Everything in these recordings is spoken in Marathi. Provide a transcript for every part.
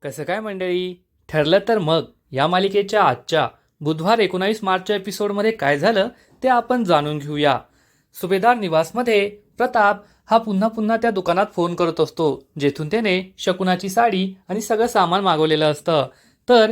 कसं काय मंडळी, ठरलं तर मग या मालिकेच्या आजच्या बुधवार 19 मार्चच्या एपिसोडमध्ये काय झालं ते आपण जाणून घेऊया. सुभेदार निवासमध्ये प्रताप हा पुन्हा पुन्हा त्या दुकानात फोन करत असतो, जेथून त्याने शकुनाची साडी आणि सगळं सामान मागवलेलं असतं. तर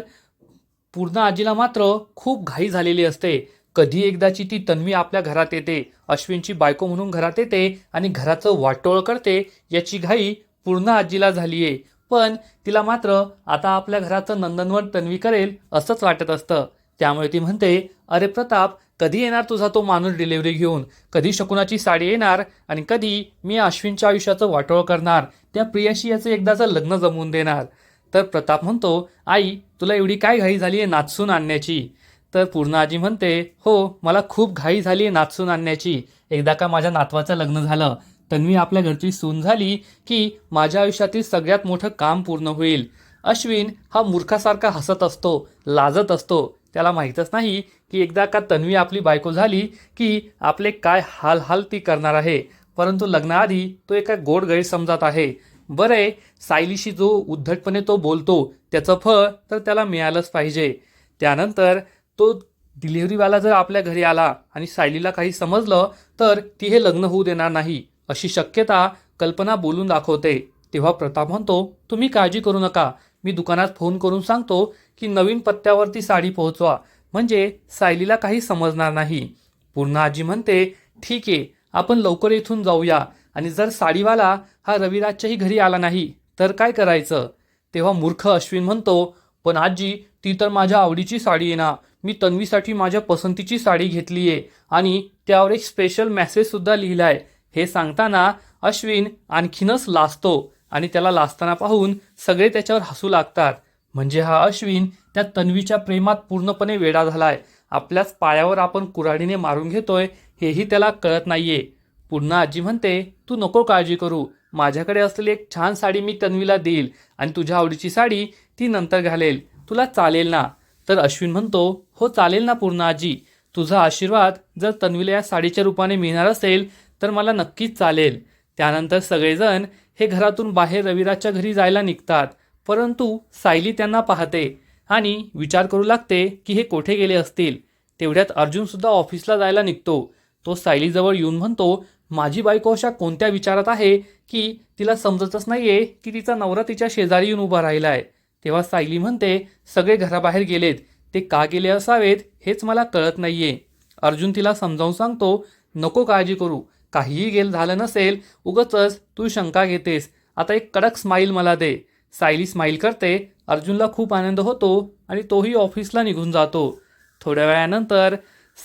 पूर्ण आजीला मात्र खूप घाई झालेली असते. कधी एकदाची ती तन्वी आपल्या घरात येते, अश्विनची बायको म्हणून घरात येते आणि घराचं वाटोळ करते. याची घाई पूर्ण आजीला झालीये. पण तिला मात्र आता आपल्या घराचं नंदनवन तन्वी करेल असंच वाटत असतं. त्यामुळे ती म्हणते, अरे प्रताप, कधी येणार तुझा तो माणूस डिलिव्हरी घेऊन? कधी शकुनाची साडी येणार आणि कधी मी अश्विनच्या आयुष्याचं वाटोळ करणार, त्या प्रियाशी याचं एकदाचं लग्न जमवून देणार? तर प्रताप म्हणतो, आई तुला एवढी काय घाई झाली आहे नाचून आणण्याची? तर पूर्ण आजी म्हणते, हो मला खूप घाई झाली आहे नाचून आणण्याची. एकदा का माझ्या नातवाचं लग्न झालं, तन्वी आपल्या घरची सून झाली की माझ्या आयुष्यातील सगळ्यात मोठं काम पूर्ण होईल. अश्विन हा मूर्खासारखा हसत असतो, लाजत असतो. त्याला माहीतच नाही की एकदा का तन्वी आपली बायको झाली की आपले काय हाल हाल ती करणार आहे. परंतु लग्नाआधी तो एका गोड गैरसमजात आहे. बरं आहे, सायलीशी जो उद्धटपणे तो बोलतो त्याचं फळ तर त्याला मिळालंच पाहिजे. त्यानंतर तो डिलिव्हरीवाला जर आपल्या घरी आला आणि सायलीला काही समजलं तर ती हे लग्न होऊ देणार नाही अशी शक्यता कल्पना बोलून दाखवते. तेव्हा प्रताप म्हणतो, तुम्ही काळजी करू नका, मी दुकानात फोन करून सांगतो की नवीन पत्त्यावरती साडी पोहोचवा, म्हणजे सायलीला काही समजणार नाही. पूर्ण आजी म्हणते, ठीक आहे, आपण लवकर इथून जाऊया. आणि जर साडीवाला हा रविराजच्याही घरी आला नाही तर काय करायचं? तेव्हा मूर्ख अश्विन म्हणतो, पण आजी ती तर माझ्या आवडीची साडी आहे ना, मी तन्वीसाठी माझ्या पसंतीची साडी घेतली आहे आणि त्यावर एक स्पेशल मेसेजसुद्धा लिहिला आहे. हे सांगताना अश्विन आणखीनच लाजतो आणि त्याला लाजताना पाहून सगळे त्याच्यावर हसू लागतात. म्हणजे हा अश्विन त्या तन्वीच्या प्रेमात पूर्णपणे वेडा झालाय. आपल्याच पायावर आपण कुऱ्हाडीने मारून घेतोय हेही त्याला कळत नाहीये. पूर्ण आजी म्हणते, तू नको काळजी करू, माझ्याकडे असलेली एक छान साडी मी तन्वीला देईल आणि तुझ्या आवडीची साडी ती नंतर घालेल, तुला चालेल ना? तर अश्विन म्हणतो, हो चालेल ना पूर्ण आजी, तुझा आशीर्वाद जर तन्वीला या साडीच्या रूपाने मिळणार असेल तर मला नक्कीच चालेल. त्यानंतर सगळेजण हे घरातून बाहेर रविराजच्या घरी जायला निघतात. परंतु सायली त्यांना पाहते आणि विचार करू लागते की हे कोठे गेले असतील. तेवढ्यात अर्जुनसुद्धा ऑफिसला जायला निघतो. तो सायलीजवळ येऊन म्हणतो, माझी बायको अशा कोणत्या विचारात आहे की तिला समजतच नाहीये की तिचा नवरा तिच्या शेजारी येऊन उभा राहिला आहे. तेव्हा सायली म्हणते, सगळे घराबाहेर गेलेत, ते का गेले असावेत हेच मला कळत नाहीये. अर्जुन तिला समजावून सांगतो, नको काळजी करू, काहीही झालं नसेल, उगाचच तू शंका घेतेस, आता एक कडक स्माईल मला दे. सायली स्माईल करते. अर्जुनला खूप आनंद होतो आणि तोही ऑफिसला निघून जातो. थोड्या वेळानंतर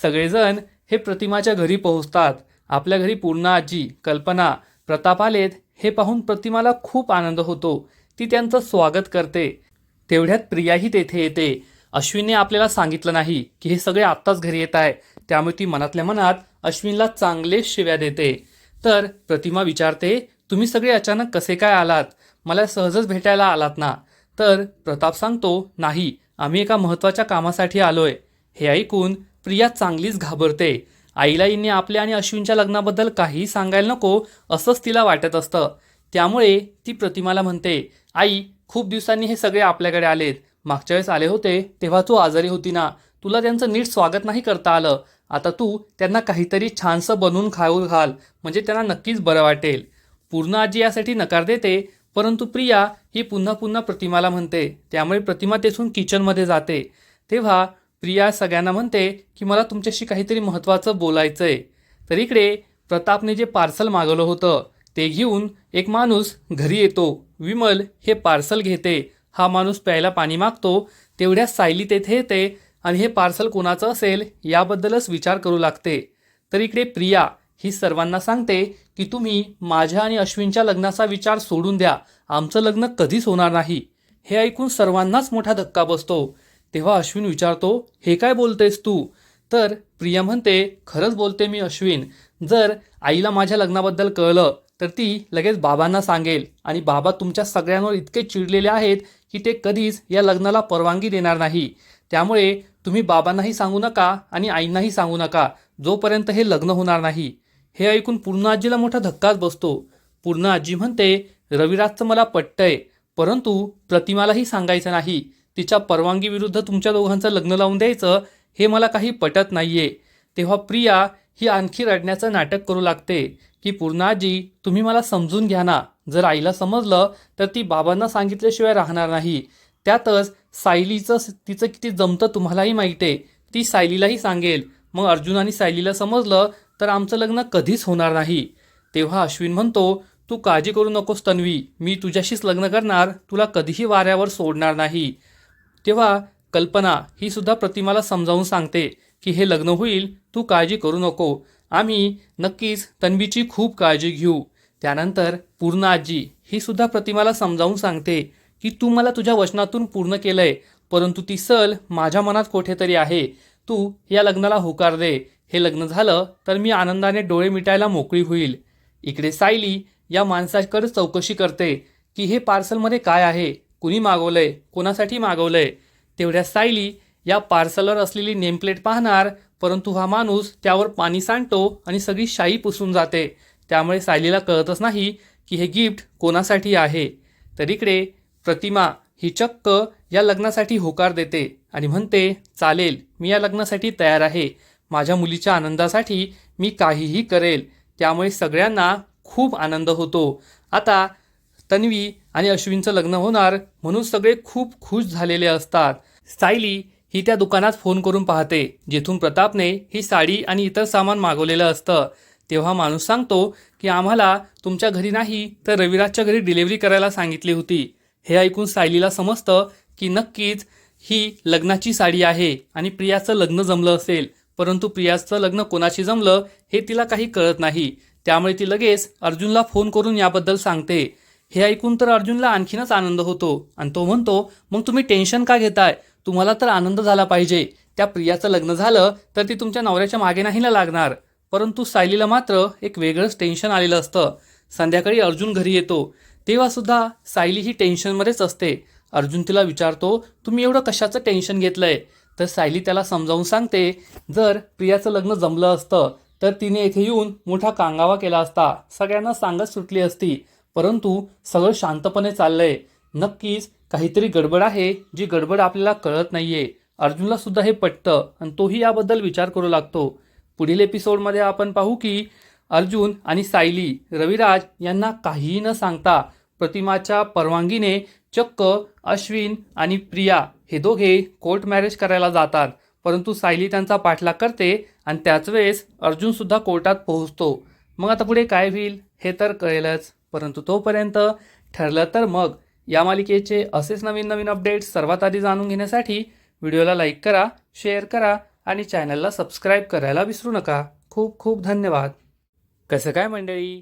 सगळेजण हे प्रतिमाच्या घरी पोहोचतात. आपल्या घरी पूर्ण आजी, कल्पना, प्रताप आलेत हे पाहून प्रतिमाला खूप आनंद होतो. ती त्यांचं स्वागत करते. तेवढ्यात प्रियाही तेथे येते. अश्विनने आपल्याला सांगितलं नाही की हे सगळे आत्ताच घरी येत आहे, त्यामुळे ती मनातल्या मनात अश्विनला चांगले शिव्या देते. तर प्रतिमा विचारते, तुम्ही सगळे अचानक कसे काय आलात? मला सहजच भेटायला आलात ना? तर प्रताप सांगतो, नाही, आम्ही एका महत्त्वाच्या कामासाठी आलोय. हे ऐकून प्रिया चांगलीच घाबरते. आईला हिने आपल्या आणि अश्विनच्या लग्नाबद्दल काहीही सांगायला नको असंच तिला वाटत असतं. त्यामुळे ती प्रतिमाला म्हणते, आई खूप दिवसांनी हे सगळे आपल्याकडे आलेत. मागच्या वेळेस आले होते तेव्हा तू आजारी होती ना, तुला त्यांचं नीट स्वागत नाही करता आलं. आता तू त्यांना काहीतरी छानसं बनवून खाऊ घाल, म्हणजे त्यांना नक्कीच बरं वाटेल. पूर्ण आजी यासाठी नकार देते, परंतु प्रिया ही पुन्हा पुन्हा प्रतिमाला म्हणते. त्यामुळे प्रतिमा तेथून किचनमध्ये जाते. तेव्हा प्रिया सगळ्यांना म्हणते की मला तुमच्याशी काहीतरी महत्त्वाचं बोलायचं आहे. तर इकडे प्रतापने जे पार्सल मागवलं होतं ते घेऊन एक माणूस घरी येतो. विमल हे पार्सल घेते. हा माणूस प्यायला पाणी मागतो. तेवढ्या सायली तेथे येते आणि हे पार्सल कोणाचं असेल याबद्दलच विचार करू लागते. तर इकडे प्रिया ही सर्वांना सांगते की तुम्ही माझ्या आणि अश्विनच्या लग्नाचा विचार सोडून द्या, आमचं लग्न कधीच होणार नाही. हे ऐकून सर्वांनाच मोठा धक्का बसतो. तेव्हा अश्विन विचारतो, हे काय बोलतेस तू? तर प्रिया म्हणते, खरंच बोलते मी अश्विन, जर आईला माझ्या लग्नाबद्दल कळलं तर ती लगेच बाबांना सांगेल आणि बाबा तुमच्या सगळ्यांवर इतके चिडलेले आहेत की ते कधीच या लग्नाला परवानगी देणार नाही. त्यामुळे तुम्ही बाबांनाही सांगू नका आणि आईंनाही सांगू नका जोपर्यंत हे लग्न होणार नाही. हे ऐकून पूर्ण आजीला मोठा धक्काच बसतो. पूर्ण आजी म्हणते, रविराजचं मला पटतंय, परंतु प्रतिमालाही सांगायचं नाही. तिच्या परवानगीविरुद्ध तुमच्या दोघांचं लग्न लावून द्यायचं हे मला काही पटत नाहीये. तेव्हा प्रिया ही आणखी रडण्याचं नाटक करू लागते की पूर्णाजी तुम्ही मला समजून घ्या ना. जर आईला समजलं तर ती बाबांना सांगितल्याशिवाय राहणार नाही. त्यातच सायलीचं तिचं किती जमतं तुम्हालाही माहिती आहे. ती सायलीलाही सांगेल. मग अर्जुन आणि सायलीला समजलं तर आमचं लग्न कधीच होणार नाही. तेव्हा अश्विन म्हणतो तू काळजी करू नकोस तन्वी, मी तुझ्याशीच लग्न करणार, तुला कधीही वाऱ्यावर सोडणार नाही. तेव्हा कल्पना ही सुद्धा प्रतिमाला समजावून सांगते की हे लग्न होईल, तू काळजी करू नको, आम्ही नक्कीच तन्वीची खूप काळजी घेऊ. त्यानंतर पूर्ण आजी ही सुद्धा प्रतिमाला समजावून सांगते की तू मला तुझ्या वचनातून पूर्ण केलंय, परंतु ती सल माझ्या मनात कुठेतरी आहे. तू या लग्नाला होकार दे. हे लग्न झालं तर मी आनंदाने डोळे मिटायला मोकळी होईल. इकडे सायली या माणसाकडे चौकशी करते की हे पार्सलमध्ये काय आहे, कुणी मागवलंय, कोणासाठी मागवलंय. तेवढ्या सायली या पार्सलवर असलेली नेमप्लेट पाहणार, परंतु हा माणूस त्यावर पाणी सांडतो आणि सगळी शाई पुसून जाते. त्यामुळे सायलीला कळतच नाही की हे गिफ्ट कोणासाठी आहे. तर इकडे प्रतिमा ही चक्क या लग्नासाठी होकार देते आणि म्हणते चालेल, मी या लग्नासाठी तयार आहे. माझ्या मुलीच्या आनंदासाठी मी काहीही करेल. त्यामुळे सगळ्यांना खूप आनंद होतो. आता तन्वी आणि अश्विनचं लग्न होणार म्हणून सगळे खूप खुश झालेले असतात. सायली ही त्या दुकानात फोन करून पाहते जिथून प्रतापने ही साडी आणि इतर सामान मागवलेलं असतं. तेव्हा माणूस सांगतो की आम्हाला तुमच्या घरी नाही तर रविराजच्या घरी डिलिव्हरी करायला सांगितली होती. हे ऐकून सायलीला समजतं की नक्कीच ही लग्नाची साडी आहे आणि प्रियाचं लग्न जमलं असेल. परंतु प्रियाचं लग्न कोणाशी जमलं हे तिला काही कळत नाही. त्यामुळे ती लगेच अर्जुनला फोन करून याबद्दल सांगते. हे ऐकून तर अर्जुनला आणखीनच आनंद होतो आणि तो म्हणतो मग तुम्ही टेन्शन का घेताय, तुम्हाला तर आनंद झाला पाहिजे. त्या प्रियाचं लग्न झालं तर ती तुमच्या नवऱ्याच्या मागे नाही ना लागणार. परंतु सायलीला मात्र एक वेगळंच टेन्शन आलेलं असतं. संध्याकाळी अर्जुन घरी येतो तेव्हा सुद्धा सायली ही टेन्शनमध्येच असते. अर्जुन तिला विचारतो तुम्ही एवढं कशाचं टेन्शन घेतलंय. तर सायली त्याला समजावून सांगते जर प्रियाचं लग्न जमलं असतं तर तिने येथे येऊन मोठा कांगावा केला असता, सगळ्यांना सांगत सुटली असती. परंतु सगळं शांतपणे चाललंय. नक्कीच काहीतरी गडबड आहे, जी गडबड आपल्याला कळत नाहीये. अर्जुनला सुद्धा हे पटतं आणि तोही याबद्दल विचार करू लागतो. पुढील एपिसोडमध्ये आपण पाहू की अर्जुन आणि सायली रविराज यांना काहीही न सांगता प्रतिमाच्या परवानगीने चक्क अश्विन आणि प्रिया हे दोघे कोर्ट मॅरेज करायला जातात. परंतु सायली त्यांचा पाठलाग करते आणि त्याच वेळेस अर्जुन सुद्धा कोर्टात पोहोचतो. मग आता पुढे काय होईल हे तर कळेलच. परंतु तोपर्यंत ठरलं तर मग या मालिकेचे असेच नवीन नवीन अपडेट्स सर्वात आधी जाणून घेण्यासाठी व्हिडिओला लाईक करा, शेअर करा आणि चॅनलला सबस्क्राईब करायला विसरू नका. खूप खूप धन्यवाद. कसं काय मंडळी,